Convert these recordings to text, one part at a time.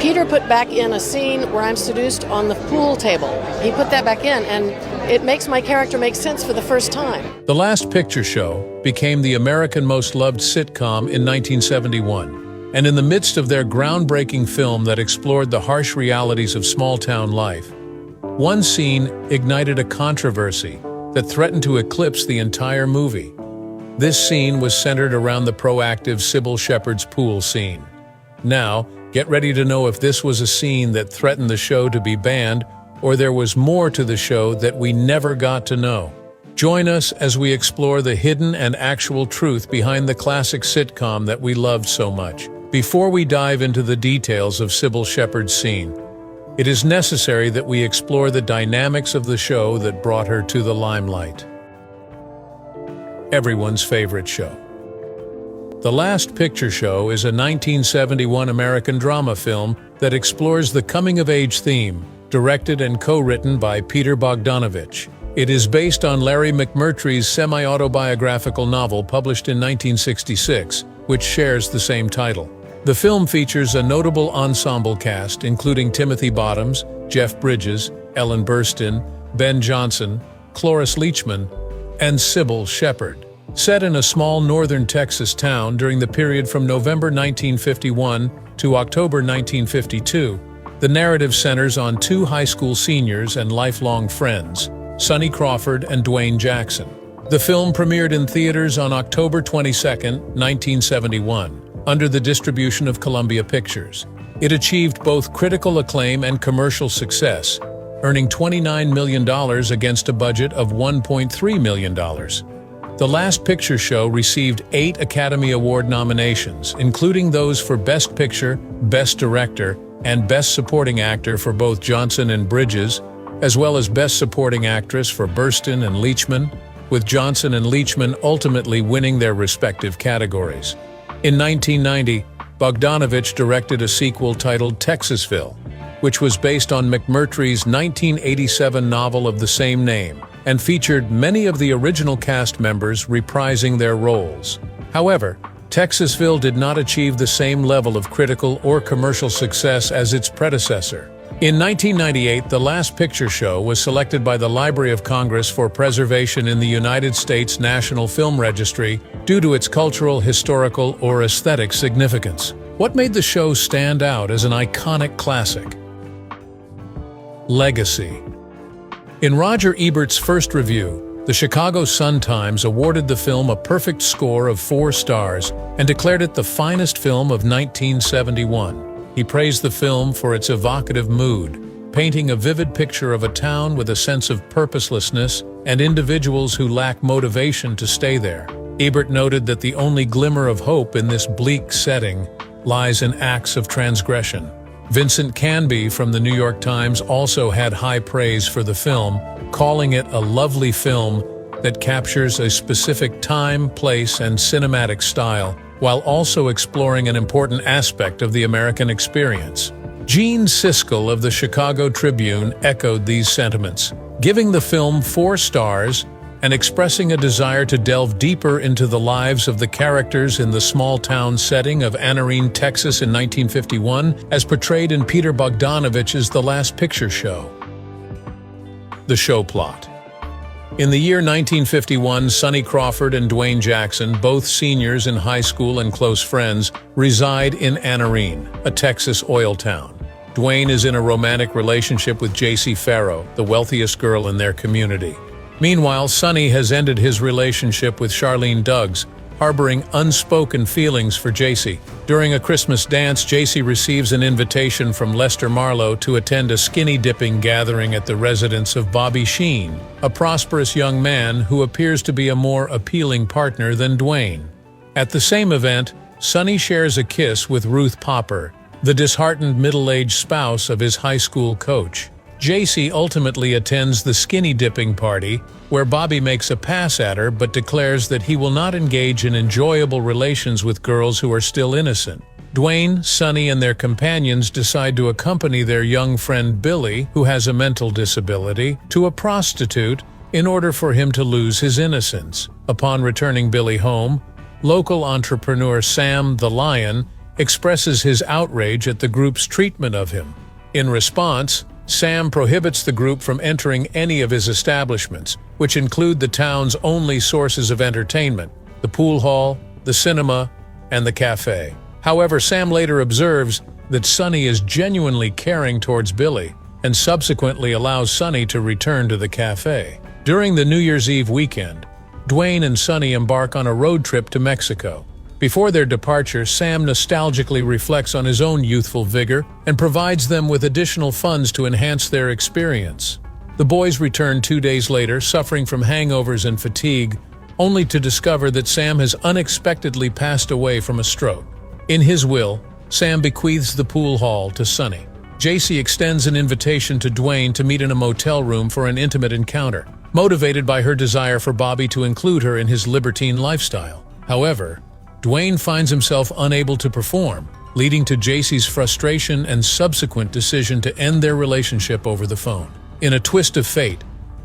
Peter put back in a scene where I'm seduced on the pool table. He put that back in, and it makes my character make sense for the first time. The Last Picture Show became the American most loved sitcom in 1971, and in the midst of their groundbreaking film that explored the harsh realities of small-town life, one scene ignited a controversy that threatened to eclipse the entire movie. This scene was centered around the proactive Cybill Shepherd's pool scene. Now, get ready to know if this was a scene that threatened the show to be banned, or there was more to the show that we never got to know. Join us as we explore the hidden and actual truth behind the classic sitcom that we loved so much. Before we dive into the details of Cybill Shepherd's scene, it is necessary that we explore the dynamics of the show that brought her to the limelight. Everyone's favorite show. The Last Picture Show is a 1971 American drama film that explores the coming-of-age theme, directed and co-written by Peter Bogdanovich. It is based on Larry McMurtry's semi-autobiographical novel published in 1966, which shares the same title. The film features a notable ensemble cast including Timothy Bottoms, Jeff Bridges, Ellen Burstyn, Ben Johnson, Cloris Leachman, and Cybill Shepherd. Set in a small northern Texas town during the period from November 1951 to October 1952, the narrative centers on two high school seniors and lifelong friends, Sonny Crawford and Dwayne Jackson. The film premiered in theaters on October 22, 1971, under the distribution of Columbia Pictures. It achieved both critical acclaim and commercial success, earning $29 million against a budget of $1.3 million. The Last Picture Show received 8 Academy Award nominations, including those for Best Picture, Best Director, and Best Supporting Actor for both Johnson and Bridges, as well as Best Supporting Actress for Burstyn and Leachman, with Johnson and Leachman ultimately winning their respective categories. In 1990, Bogdanovich directed a sequel titled Texasville, which was based on McMurtry's 1987 novel of the same name, and featured many of the original cast members reprising their roles. However, Texasville did not achieve the same level of critical or commercial success as its predecessor. In 1998, The Last Picture Show was selected by the Library of Congress for preservation in the United States National Film Registry due to its cultural, historical, or aesthetic significance. What made the show stand out as an iconic classic? Legacy. In Roger Ebert's first review, the Chicago Sun-Times awarded the film a perfect score of 4 stars and declared it the finest film of 1971. He praised the film for its evocative mood, painting a vivid picture of a town with a sense of purposelessness and individuals who lack motivation to stay there. Ebert noted that the only glimmer of hope in this bleak setting lies in acts of transgression. Vincent Canby from the New York Times also had high praise for the film, calling it a lovely film that captures a specific time, place, and cinematic style, while also exploring an important aspect of the American experience. Gene Siskel of the Chicago Tribune echoed these sentiments, giving the film 4 stars and expressing a desire to delve deeper into the lives of the characters in the small-town setting of Anarene, Texas in 1951, as portrayed in Peter Bogdanovich's The Last Picture Show. The show plot. In the year 1951, Sonny Crawford and Dwayne Jackson, both seniors in high school and close friends, reside in Anarene, a Texas oil town. Dwayne is in a romantic relationship with J.C. Farrow, the wealthiest girl in their community. Meanwhile, Sonny has ended his relationship with Charlene Duggs, harboring unspoken feelings for J.C. During a Christmas dance, J.C. receives an invitation from Lester Marlowe to attend a skinny dipping gathering at the residence of Bobby Sheen, a prosperous young man who appears to be a more appealing partner than Dwayne. At the same event, Sonny shares a kiss with Ruth Popper, the disheartened middle-aged spouse of his high school coach. J.C. ultimately attends the skinny dipping party, where Bobby makes a pass at her but declares that he will not engage in enjoyable relations with girls who are still innocent. Dwayne, Sonny, and their companions decide to accompany their young friend Billy, who has a mental disability, to a prostitute in order for him to lose his innocence. Upon returning Billy home, local entrepreneur Sam the Lion expresses his outrage at the group's treatment of him. In response, Sam prohibits the group from entering any of his establishments, which include the town's only sources of entertainment: the pool hall, the cinema, and the cafe. However, Sam later observes that Sonny is genuinely caring towards Billy and subsequently allows Sonny to return to the cafe. During the New Year's Eve weekend, Dwayne and Sonny embark on a road trip to Mexico. Before their departure, Sam nostalgically reflects on his own youthful vigor and provides them with additional funds to enhance their experience. The boys return 2 days later, suffering from hangovers and fatigue, only to discover that Sam has unexpectedly passed away from a stroke. In his will, Sam bequeaths the pool hall to Sonny. JC extends an invitation to Dwayne to meet in a motel room for an intimate encounter, motivated by her desire for Bobby to include her in his libertine lifestyle. However, Dwayne finds himself unable to perform, leading to JC's frustration and subsequent decision to end their relationship over the phone. In a twist of fate,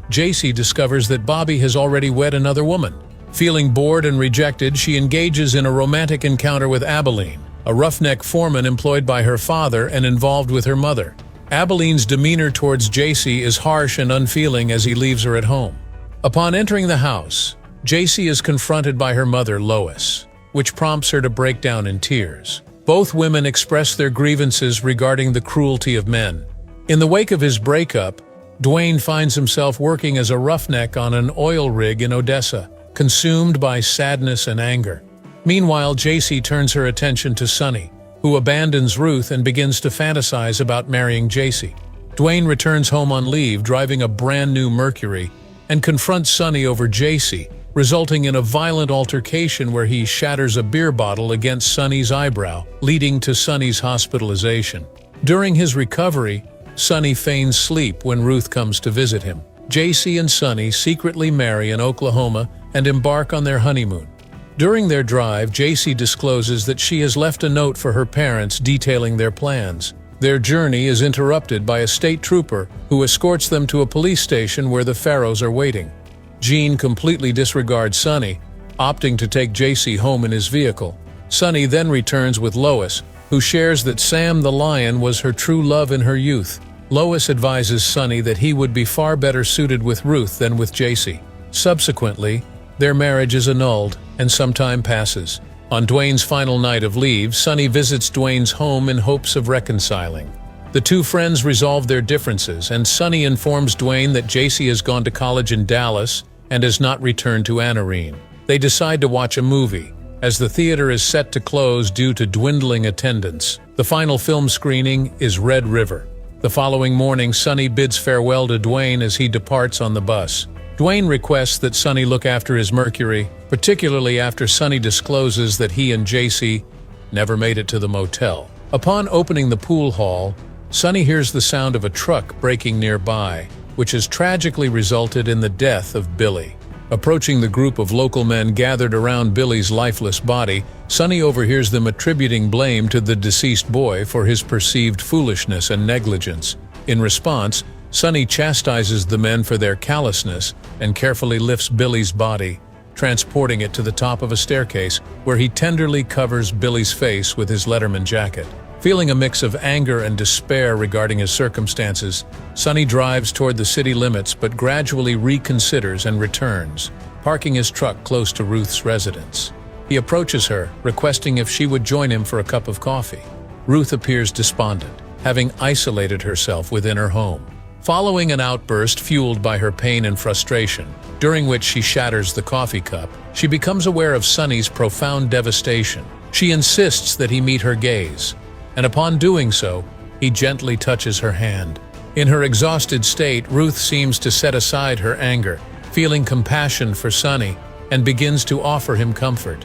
JC discovers that Bobby has already wed another woman. Feeling bored and rejected, she engages in a romantic encounter with Abilene, a roughneck foreman employed by her father and involved with her mother. Abilene's demeanor towards JC is harsh and unfeeling as he leaves her at home. Upon entering the house, JC is confronted by her mother, Lois, which prompts her to break down in tears. Both women express their grievances regarding the cruelty of men. In the wake of his breakup, Dwayne finds himself working as a roughneck on an oil rig in Odessa, consumed by sadness and anger. Meanwhile, JC turns her attention to Sonny, who abandons Ruth and begins to fantasize about marrying JC. Dwayne returns home on leave, driving a brand new Mercury, and confronts Sonny over JC, resulting in a violent altercation where he shatters a beer bottle against Sonny's eyebrow, leading to Sonny's hospitalization. During his recovery, Sonny feigns sleep when Ruth comes to visit him. JC and Sonny secretly marry in Oklahoma and embark on their honeymoon. During their drive, JC discloses that she has left a note for her parents detailing their plans. Their journey is interrupted by a state trooper who escorts them to a police station where the Pharaohs are waiting. Gene completely disregards Sonny, opting to take JC home in his vehicle. Sonny then returns with Lois, who shares that Sam the Lion was her true love in her youth. Lois advises Sonny that he would be far better suited with Ruth than with JC. Subsequently, their marriage is annulled, and some time passes. On Dwayne's final night of leave, Sonny visits Dwayne's home in hopes of reconciling. The two friends resolve their differences, and Sonny informs Dwayne that JC has gone to college in Dallas and has not returned to Anarene. They decide to watch a movie, as the theater is set to close due to dwindling attendance. The final film screening is Red River. The following morning, Sonny bids farewell to Dwayne as he departs on the bus. Dwayne requests that Sonny look after his Mercury, particularly after Sonny discloses that he and JC never made it to the motel. Upon opening the pool hall, Sonny hears the sound of a truck braking nearby, which has tragically resulted in the death of Billy. Approaching the group of local men gathered around Billy's lifeless body, Sonny overhears them attributing blame to the deceased boy for his perceived foolishness and negligence. In response, Sonny chastises the men for their callousness and carefully lifts Billy's body, transporting it to the top of a staircase where he tenderly covers Billy's face with his Letterman jacket. Feeling a mix of anger and despair regarding his circumstances, Sonny drives toward the city limits but gradually reconsiders and returns, parking his truck close to Ruth's residence. He approaches her, requesting if she would join him for a cup of coffee. Ruth appears despondent, having isolated herself within her home. Following an outburst fueled by her pain and frustration, during which she shatters the coffee cup, she becomes aware of Sonny's profound devastation. She insists that he meet her gaze, and upon doing so, he gently touches her hand. In her exhausted state, Ruth seems to set aside her anger, feeling compassion for Sonny, and begins to offer him comfort.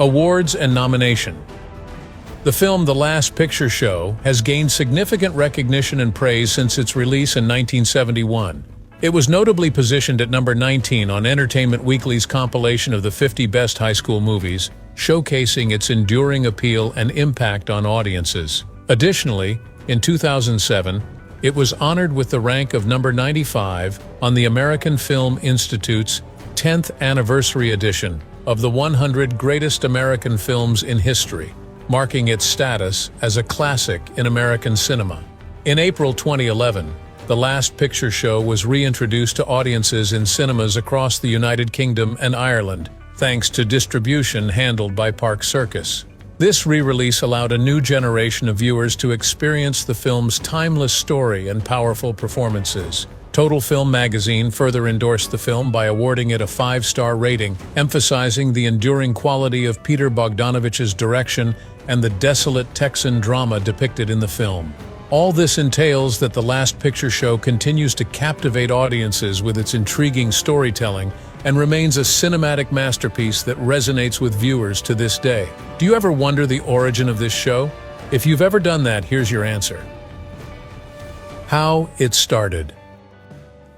Awards and nomination. The film The Last Picture Show has gained significant recognition and praise since its release in 1971. It was notably positioned at number 19 on Entertainment Weekly's compilation of the 50 Best High School Movies, showcasing its enduring appeal and impact on audiences. Additionally, in 2007, it was honored with the rank of number 95 on the American Film Institute's 10th Anniversary Edition of the 100 greatest American films in history, marking its status as a classic in American cinema. In April 2011, The Last Picture Show was reintroduced to audiences in cinemas across the United Kingdom and Ireland, thanks to distribution handled by Park Circus. This re-release allowed a new generation of viewers to experience the film's timeless story and powerful performances. Total Film magazine further endorsed the film by awarding it a 5-star rating, emphasizing the enduring quality of Peter Bogdanovich's direction and the desolate Texan drama depicted in the film. All this entails that The Last Picture Show continues to captivate audiences with its intriguing storytelling and remains a cinematic masterpiece that resonates with viewers to this day. Do you ever wonder the origin of this show? If you've ever done that, here's your answer. How it started.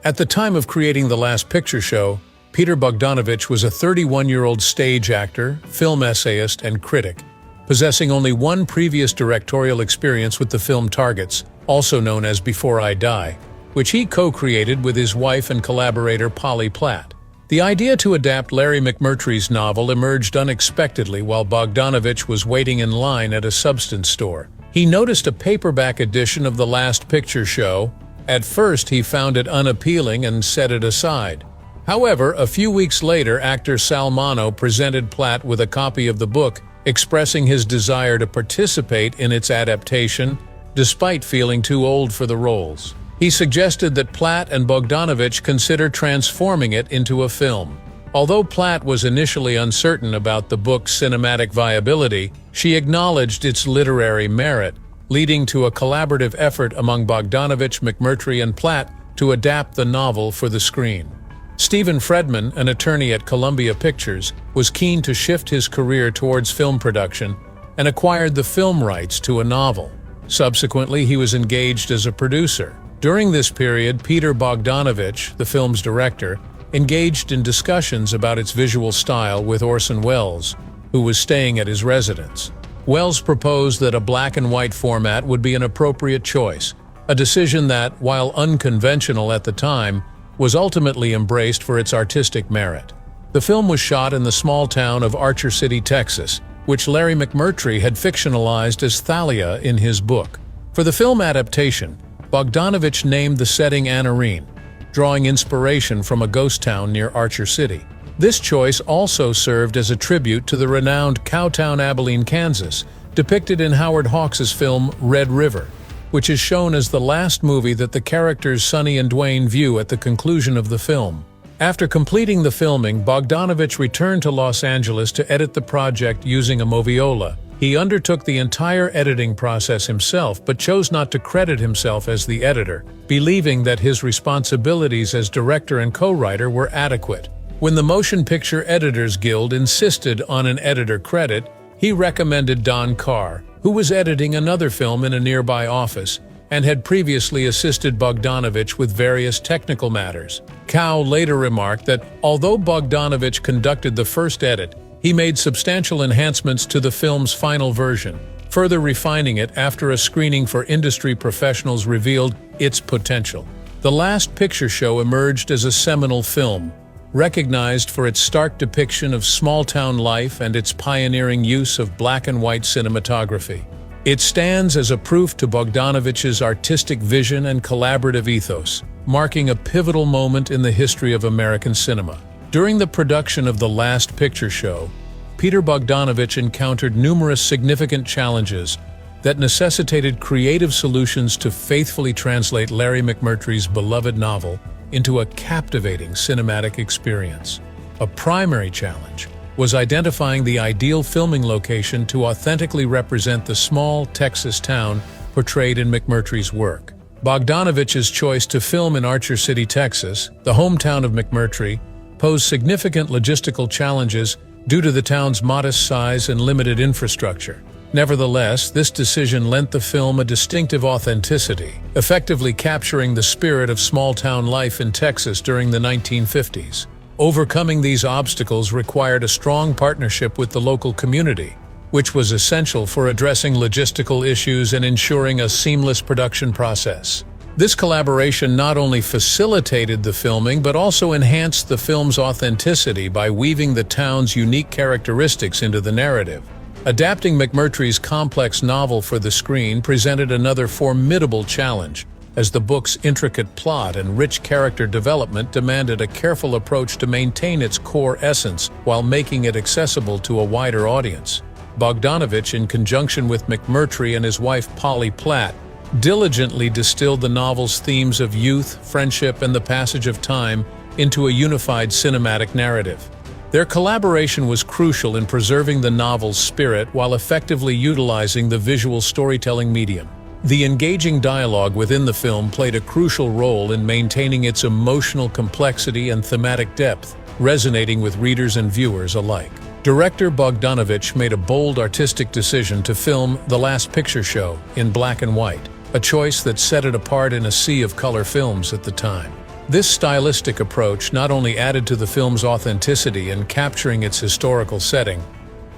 At the time of creating The Last Picture Show, Peter Bogdanovich was a 31-year-old stage actor, film essayist, and critic, possessing only one previous directorial experience with the film Targets, also known as Before I Die, which he co-created with his wife and collaborator Polly Platt. The idea to adapt Larry McMurtry's novel emerged unexpectedly while Bogdanovich was waiting in line at a substance store. He noticed a paperback edition of The Last Picture Show. At first, he found it unappealing and set it aside. However, a few weeks later, actor Sal Mano presented Platt with a copy of the book, expressing his desire to participate in its adaptation, despite feeling too old for the roles. He suggested that Platt and Bogdanovich consider transforming it into a film. Although Platt was initially uncertain about the book's cinematic viability, she acknowledged its literary merit, leading to a collaborative effort among Bogdanovich, McMurtry, and Platt to adapt the novel for the screen. Stephen Fredman, an attorney at Columbia Pictures, was keen to shift his career towards film production and acquired the film rights to a novel. Subsequently, he was engaged as a producer. During this period, Peter Bogdanovich, the film's director, engaged in discussions about its visual style with Orson Welles, who was staying at his residence. Welles proposed that a black and white format would be an appropriate choice, a decision that, while unconventional at the time, was ultimately embraced for its artistic merit. The film was shot in the small town of Archer City, Texas, which Larry McMurtry had fictionalized as Thalia in his book. For the film adaptation, Bogdanovich named the setting Anarene, drawing inspiration from a ghost town near Archer City. This choice also served as a tribute to the renowned Cowtown, Abilene, Kansas, depicted in Howard Hawks' film Red River, which is shown as the last movie that the characters Sonny and Dwayne view at the conclusion of the film. After completing the filming, Bogdanovich returned to Los Angeles to edit the project using a moviola. He undertook the entire editing process himself, but chose not to credit himself as the editor, believing that his responsibilities as director and co-writer were adequate. When the Motion Picture Editors Guild insisted on an editor credit, he recommended Don Carr, who was editing another film in a nearby office and had previously assisted Bogdanovich with various technical matters. Cow later remarked that although Bogdanovich conducted the first edit, he made substantial enhancements to the film's final version, further refining it after a screening for industry professionals revealed its potential. The Last Picture Show emerged as a seminal film, recognized for its stark depiction of small-town life and its pioneering use of black and white cinematography. It stands as a proof to Bogdanovich's artistic vision and collaborative ethos, marking a pivotal moment in the history of American cinema. During the production of The Last Picture Show, Peter Bogdanovich encountered numerous significant challenges that necessitated creative solutions to faithfully translate Larry McMurtry's beloved novel into a captivating cinematic experience. A primary challenge was identifying the ideal filming location to authentically represent the small Texas town portrayed in McMurtry's work. Bogdanovich's choice to film in Archer City, Texas, the hometown of McMurtry, posed significant logistical challenges due to the town's modest size and limited infrastructure. Nevertheless, this decision lent the film a distinctive authenticity, effectively capturing the spirit of small-town life in Texas during the 1950s. Overcoming these obstacles required a strong partnership with the local community, which was essential for addressing logistical issues and ensuring a seamless production process. This collaboration not only facilitated the filming but also enhanced the film's authenticity by weaving the town's unique characteristics into the narrative. Adapting McMurtry's complex novel for the screen presented another formidable challenge, as the book's intricate plot and rich character development demanded a careful approach to maintain its core essence while making it accessible to a wider audience. Bogdanovich, in conjunction with McMurtry and his wife Polly Platt, diligently distilled the novel's themes of youth, friendship, and the passage of time into a unified cinematic narrative. Their collaboration was crucial in preserving the novel's spirit while effectively utilizing the visual storytelling medium. The engaging dialogue within the film played a crucial role in maintaining its emotional complexity and thematic depth, resonating with readers and viewers alike. Director Bogdanovich made a bold artistic decision to film The Last Picture Show in black and white, a choice that set it apart in a sea of color films at the time. This stylistic approach not only added to the film's authenticity in capturing its historical setting,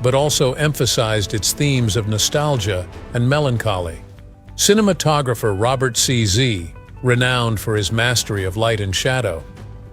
but also emphasized its themes of nostalgia and melancholy. Cinematographer Robert C.Z., renowned for his mastery of light and shadow,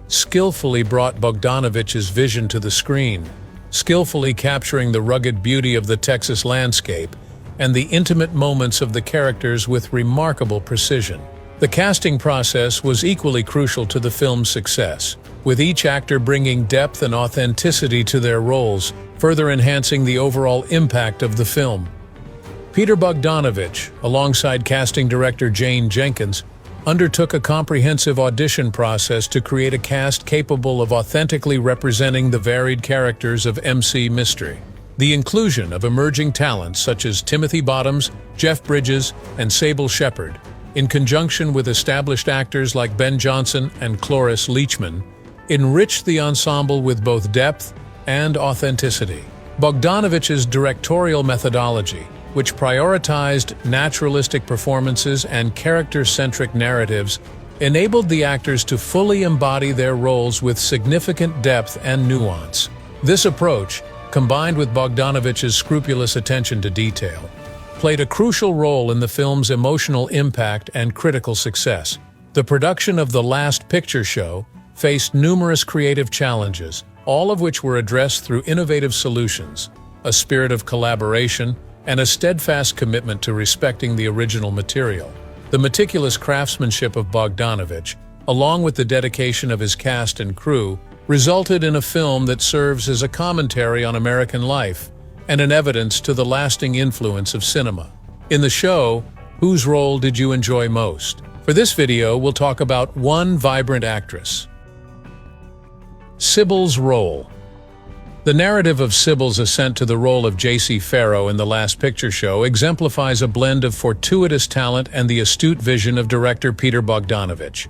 skillfully brought Bogdanovich's vision to the screen, skillfully capturing the rugged beauty of the Texas landscape and the intimate moments of the characters with remarkable precision. The casting process was equally crucial to the film's success, with each actor bringing depth and authenticity to their roles, further enhancing the overall impact of the film. Peter Bogdanovich, alongside casting director Jane Jenkins, undertook a comprehensive audition process to create a cast capable of authentically representing the varied characters of MC Mystery. The inclusion of emerging talents such as Timothy Bottoms, Jeff Bridges, and Cybill Shepherd, in conjunction with established actors like Ben Johnson and Cloris Leachman, enriched the ensemble with both depth and authenticity. Bogdanovich's directorial methodology, which prioritized naturalistic performances and character-centric narratives, enabled the actors to fully embody their roles with significant depth and nuance. This approach, combined with Bogdanovich's scrupulous attention to detail, played a crucial role in the film's emotional impact and critical success. The production of The Last Picture Show faced numerous creative challenges, all of which were addressed through innovative solutions, a spirit of collaboration, and a steadfast commitment to respecting the original material. The meticulous craftsmanship of Bogdanovich, along with the dedication of his cast and crew, resulted in a film that serves as a commentary on American life and an evidence to the lasting influence of cinema. In the show, whose role did you enjoy most? For this video, we'll talk about one vibrant actress. Cybill's role. The narrative of Cybill's ascent to the role of J.C. Farrow in The Last Picture Show exemplifies a blend of fortuitous talent and the astute vision of director Peter Bogdanovich.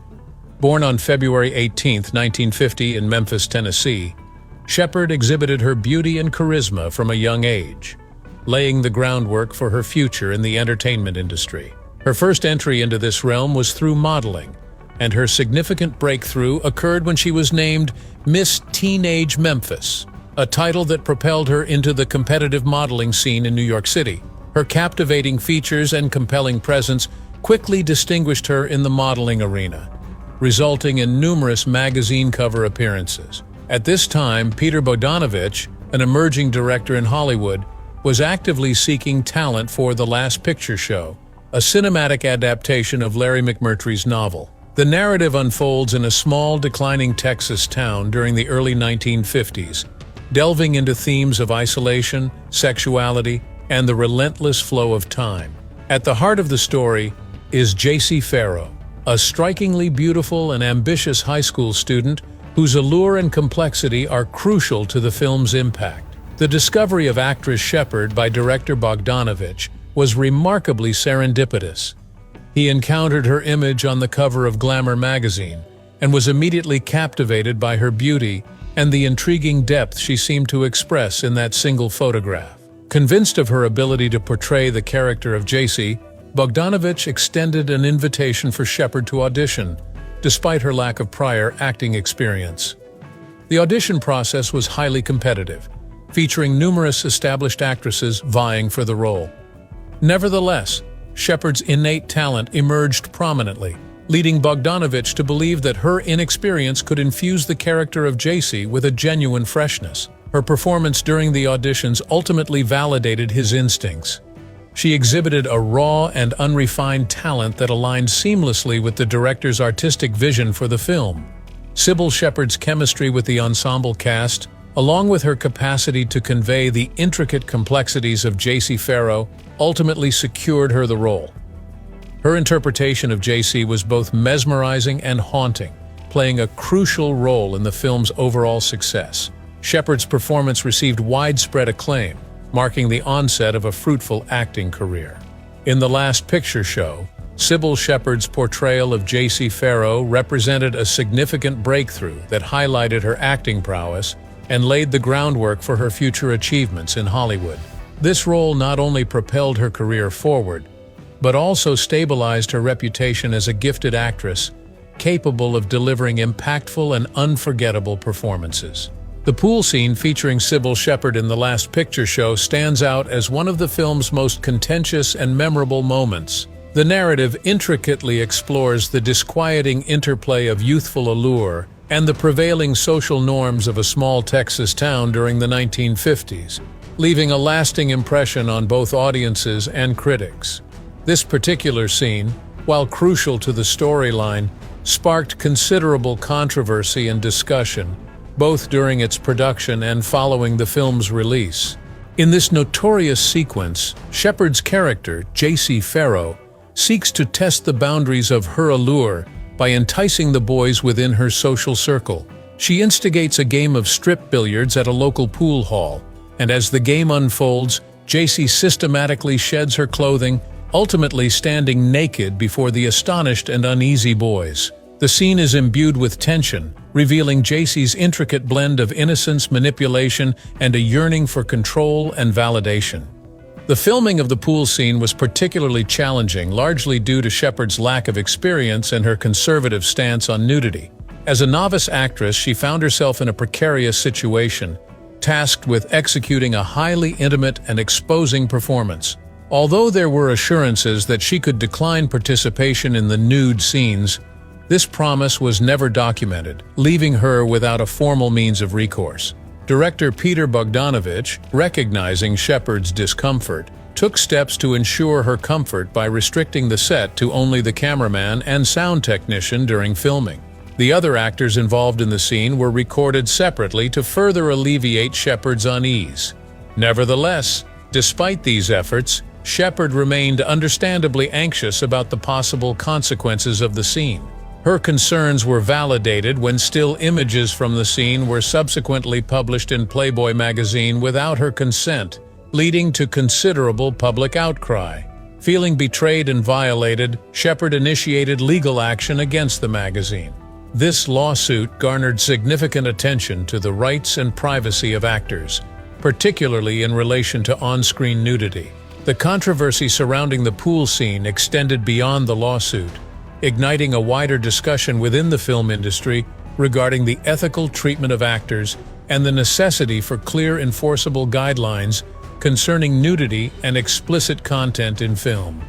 Born on February 18, 1950 in Memphis, Tennessee, Shepherd exhibited her beauty and charisma from a young age, laying the groundwork for her future in the entertainment industry. Her first entry into this realm was through modeling, and her significant breakthrough occurred when she was named Miss Teenage Memphis, a title that propelled her into the competitive modeling scene in New York City. Her captivating features and compelling presence quickly distinguished her in the modeling arena, resulting in numerous magazine cover appearances. At this time, Peter Bogdanovich, an emerging director in Hollywood, was actively seeking talent for The Last Picture Show, a cinematic adaptation of Larry McMurtry's novel. The narrative unfolds in a small, declining Texas town during the early 1950s, delving into themes of isolation, sexuality, and the relentless flow of time. At the heart of the story is J.C. Farrow, a strikingly beautiful and ambitious high school student whose allure and complexity are crucial to the film's impact. The discovery of actress Shepherd by director Bogdanovich was remarkably serendipitous. He encountered her image on the cover of Glamour magazine and was immediately captivated by her beauty and the intriguing depth she seemed to express in that single photograph. Convinced of her ability to portray the character of J.C., Bogdanovich extended an invitation for Shepherd to audition, despite her lack of prior acting experience. The audition process was highly competitive, featuring numerous established actresses vying for the role. Nevertheless, Shepherd's innate talent emerged prominently, leading Bogdanovich to believe that her inexperience could infuse the character of Jacy with a genuine freshness. Her performance during the auditions ultimately validated his instincts. She exhibited a raw and unrefined talent that aligned seamlessly with the director's artistic vision for the film. Cybill Shepherd's chemistry with the ensemble cast, along with her capacity to convey the intricate complexities of Jacy Farrow, ultimately secured her the role. Her interpretation of Jacy was both mesmerizing and haunting, playing a crucial role in the film's overall success. Shepherd's performance received widespread acclaim, marking the onset of a fruitful acting career. In The Last Picture Show, Cybill Shepherd's portrayal of Jacy Farrow represented a significant breakthrough that highlighted her acting prowess and laid the groundwork for her future achievements in Hollywood. This role not only propelled her career forward, but also stabilized her reputation as a gifted actress, capable of delivering impactful and unforgettable performances. The pool scene featuring Cybill Shepherd in The Last Picture Show stands out as one of the film's most contentious and memorable moments. The narrative intricately explores the disquieting interplay of youthful allure and the prevailing social norms of a small Texas town during the 1950s, leaving a lasting impression on both audiences and critics. This particular scene, while crucial to the storyline, sparked considerable controversy and discussion, both during its production and following the film's release. In this notorious sequence, Shepherd's character, Jacy Farrow, seeks to test the boundaries of her allure by enticing the boys within her social circle. She instigates a game of strip billiards at a local pool hall, and as the game unfolds, Jacy systematically sheds her clothing, ultimately standing naked before the astonished and uneasy boys. The scene is imbued with tension, revealing Jacy's intricate blend of innocence, manipulation, and a yearning for control and validation. The filming of the pool scene was particularly challenging, largely due to Shepherd's lack of experience and her conservative stance on nudity. As a novice actress, she found herself in a precarious situation, tasked with executing a highly intimate and exposing performance. Although there were assurances that she could decline participation in the nude scenes, this promise was never documented, leaving her without a formal means of recourse. Director Peter Bogdanovich, recognizing Shepherd's discomfort, took steps to ensure her comfort by restricting the set to only the cameraman and sound technician during filming. The other actors involved in the scene were recorded separately to further alleviate Shepherd's unease. Nevertheless, despite these efforts, Shepherd remained understandably anxious about the possible consequences of the scene. Her concerns were validated when still images from the scene were subsequently published in Playboy magazine without her consent, leading to considerable public outcry. Feeling betrayed and violated, Shepherd initiated legal action against the magazine. This lawsuit garnered significant attention to the rights and privacy of actors, particularly in relation to on-screen nudity. The controversy surrounding the pool scene extended beyond the lawsuit, igniting a wider discussion within the film industry regarding the ethical treatment of actors and the necessity for clear enforceable guidelines concerning nudity and explicit content in film.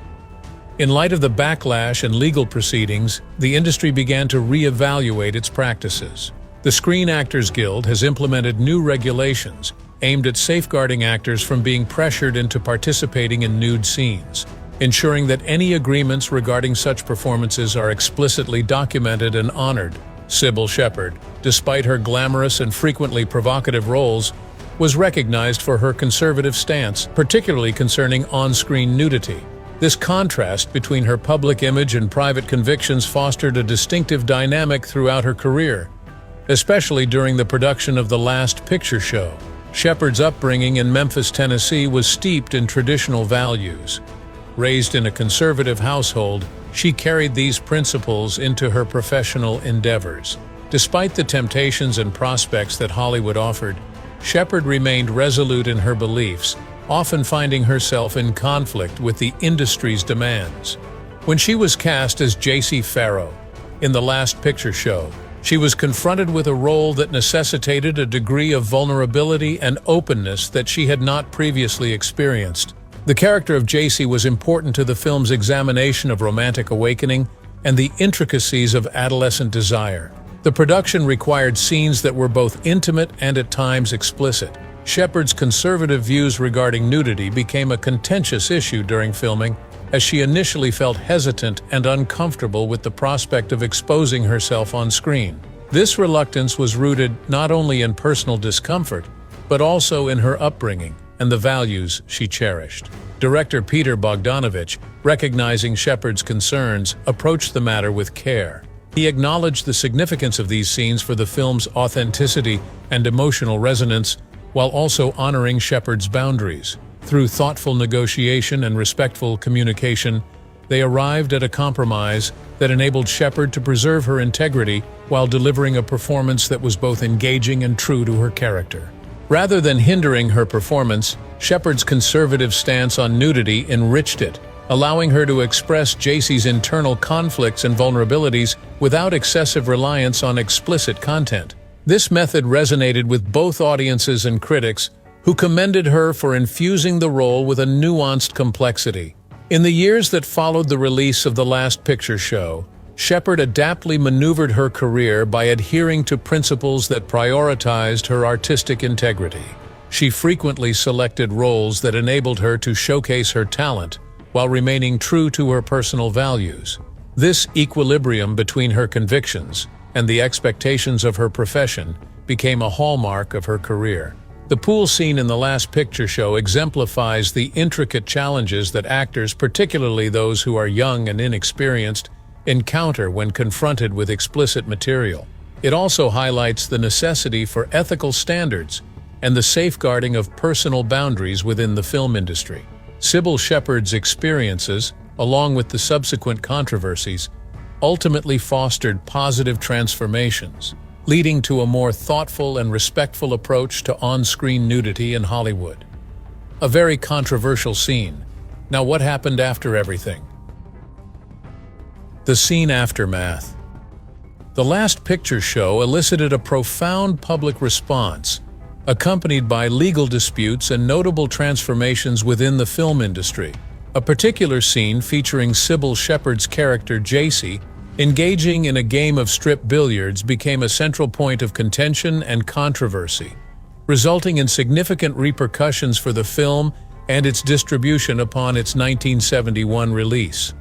In light of the backlash and legal proceedings, the industry began to reevaluate its practices. The Screen Actors Guild has implemented new regulations aimed at safeguarding actors from being pressured into participating in nude scenes, ensuring that any agreements regarding such performances are explicitly documented and honored. Cybill Shepherd, despite her glamorous and frequently provocative roles, was recognized for her conservative stance, particularly concerning on-screen nudity. This contrast between her public image and private convictions fostered a distinctive dynamic throughout her career, especially during the production of The Last Picture Show. Shepherd's upbringing in Memphis, Tennessee was steeped in traditional values. Raised in a conservative household, she carried these principles into her professional endeavors. Despite the temptations and prospects that Hollywood offered, Shepherd remained resolute in her beliefs, often finding herself in conflict with the industry's demands. When she was cast as Jacy Farrow in The Last Picture Show, she was confronted with a role that necessitated a degree of vulnerability and openness that she had not previously experienced. The character of Jacy was important to the film's examination of romantic awakening and the intricacies of adolescent desire. The production required scenes that were both intimate and at times explicit. Shepherd's conservative views regarding nudity became a contentious issue during filming, as she initially felt hesitant and uncomfortable with the prospect of exposing herself on screen. This reluctance was rooted not only in personal discomfort, but also in her upbringing and the values she cherished. Director Peter Bogdanovich, recognizing Shepherd's concerns, approached the matter with care. He acknowledged the significance of these scenes for the film's authenticity and emotional resonance, while also honoring Shepherd's boundaries. Through thoughtful negotiation and respectful communication, they arrived at a compromise that enabled Shepherd to preserve her integrity while delivering a performance that was both engaging and true to her character. Rather than hindering her performance, Shepherd's conservative stance on nudity enriched it, allowing her to express Jacey's internal conflicts and vulnerabilities without excessive reliance on explicit content. This method resonated with both audiences and critics, who commended her for infusing the role with a nuanced complexity. In the years that followed the release of The Last Picture Show, Shepherd adeptly maneuvered her career by adhering to principles that prioritized her artistic integrity. She frequently selected roles that enabled her to showcase her talent while remaining true to her personal values. This equilibrium between her convictions and the expectations of her profession became a hallmark of her career. The pool scene in The Last Picture Show exemplifies the intricate challenges that actors, particularly those who are young and inexperienced, encounter when confronted with explicit material. It also highlights the necessity for ethical standards and the safeguarding of personal boundaries within the film industry. Cybill Shepherd's experiences, along with the subsequent controversies, ultimately fostered positive transformations, leading to a more thoughtful and respectful approach to on-screen nudity in Hollywood. A very controversial scene. Now, what happened after everything? The scene aftermath. The Last Picture Show elicited a profound public response, accompanied by legal disputes and notable transformations within the film industry. A particular scene featuring Cybill Shepherd's character Jacey engaging in a game of strip billiards became a central point of contention and controversy, resulting in significant repercussions for the film and its distribution upon its 1971 release.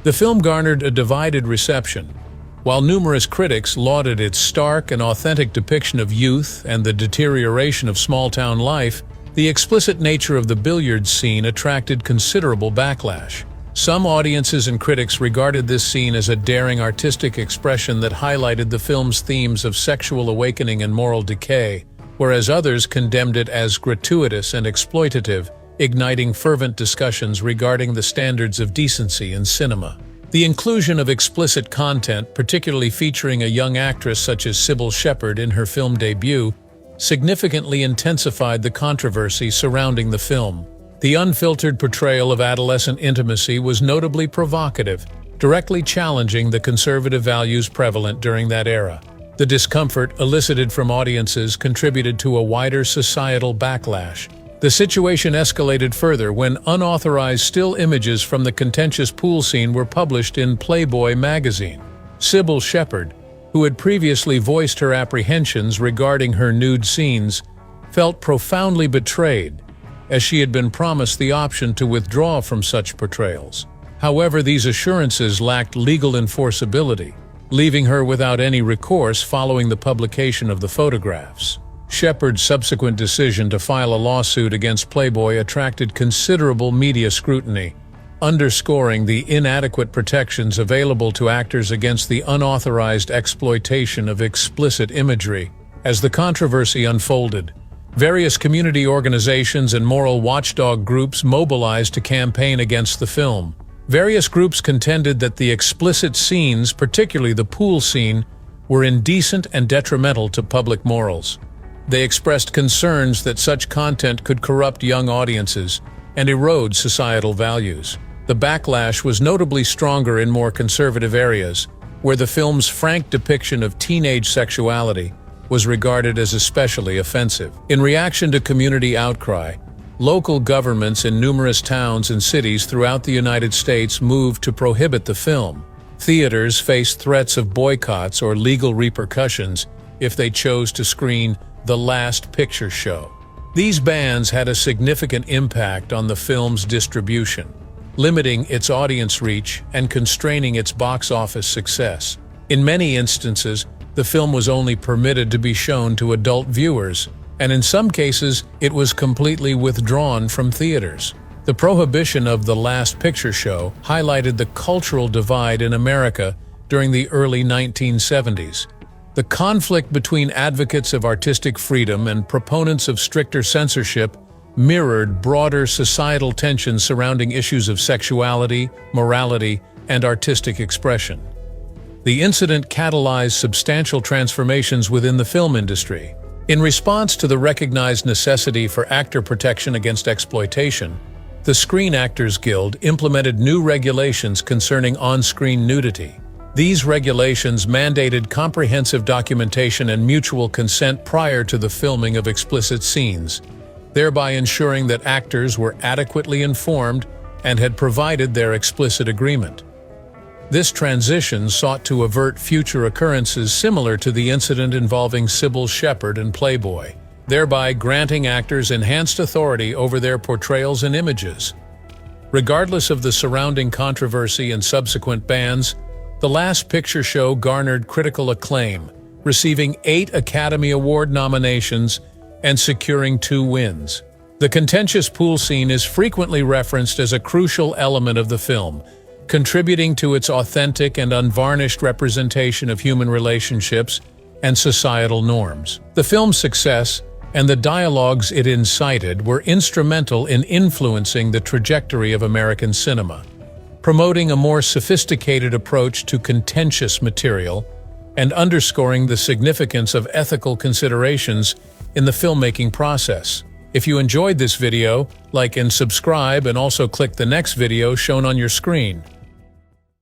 The film garnered a divided reception. While numerous critics lauded its stark and authentic depiction of youth and the deterioration of small-town life, the explicit nature of the billiards scene attracted considerable backlash. Some audiences and critics regarded this scene as a daring artistic expression that highlighted the film's themes of sexual awakening and moral decay, whereas others condemned it as gratuitous and exploitative, igniting fervent discussions regarding the standards of decency in cinema. The inclusion of explicit content, particularly featuring a young actress such as Cybill Shepherd in her film debut, significantly intensified the controversy surrounding the film. The unfiltered portrayal of adolescent intimacy was notably provocative, directly challenging the conservative values prevalent during that era. The discomfort elicited from audiences contributed to a wider societal backlash. The situation escalated further when unauthorized still images from the contentious pool scene were published in Playboy magazine. Cybill Shepherd, who had previously voiced her apprehensions regarding her nude scenes, felt profoundly betrayed, as she had been promised the option to withdraw from such portrayals. However, these assurances lacked legal enforceability, leaving her without any recourse following the publication of the photographs. Shepherd's subsequent decision to file a lawsuit against Playboy attracted considerable media scrutiny, underscoring the inadequate protections available to actors against the unauthorized exploitation of explicit imagery. As the controversy unfolded, various community organizations and moral watchdog groups mobilized to campaign against the film. Various groups contended that the explicit scenes, particularly the pool scene, were indecent and detrimental to public morals. They expressed concerns that such content could corrupt young audiences and erode societal values. The backlash was notably stronger in more conservative areas, where the film's frank depiction of teenage sexuality was regarded as especially offensive. In reaction to community outcry, local governments in numerous towns and cities throughout the United States moved to prohibit the film. Theaters faced threats of boycotts or legal repercussions if they chose to screen The Last Picture Show. These bans had a significant impact on the film's distribution, limiting its audience reach and constraining its box office success. In many instances, the film was only permitted to be shown to adult viewers, and in some cases, it was completely withdrawn from theaters. The prohibition of The Last Picture Show highlighted the cultural divide in America during the early 1970s. The conflict between advocates of artistic freedom and proponents of stricter censorship mirrored broader societal tensions surrounding issues of sexuality, morality, and artistic expression. The incident catalyzed substantial transformations within the film industry. In response to the recognized necessity for actor protection against exploitation, the Screen Actors Guild implemented new regulations concerning on-screen nudity. These regulations mandated comprehensive documentation and mutual consent prior to the filming of explicit scenes, thereby ensuring that actors were adequately informed and had provided their explicit agreement. This transition sought to avert future occurrences similar to the incident involving Cybill Shepherd and Playboy, thereby granting actors enhanced authority over their portrayals and images. Regardless of the surrounding controversy and subsequent bans, The Last Picture Show garnered critical acclaim, receiving 8 Academy Award nominations and securing 2 wins. The contentious pool scene is frequently referenced as a crucial element of the film, contributing to its authentic and unvarnished representation of human relationships and societal norms. The film's success and the dialogues it incited were instrumental in influencing the trajectory of American cinema, promoting a more sophisticated approach to contentious material and underscoring the significance of ethical considerations in the filmmaking process. If you enjoyed this video, like and subscribe, and also click the next video shown on your screen.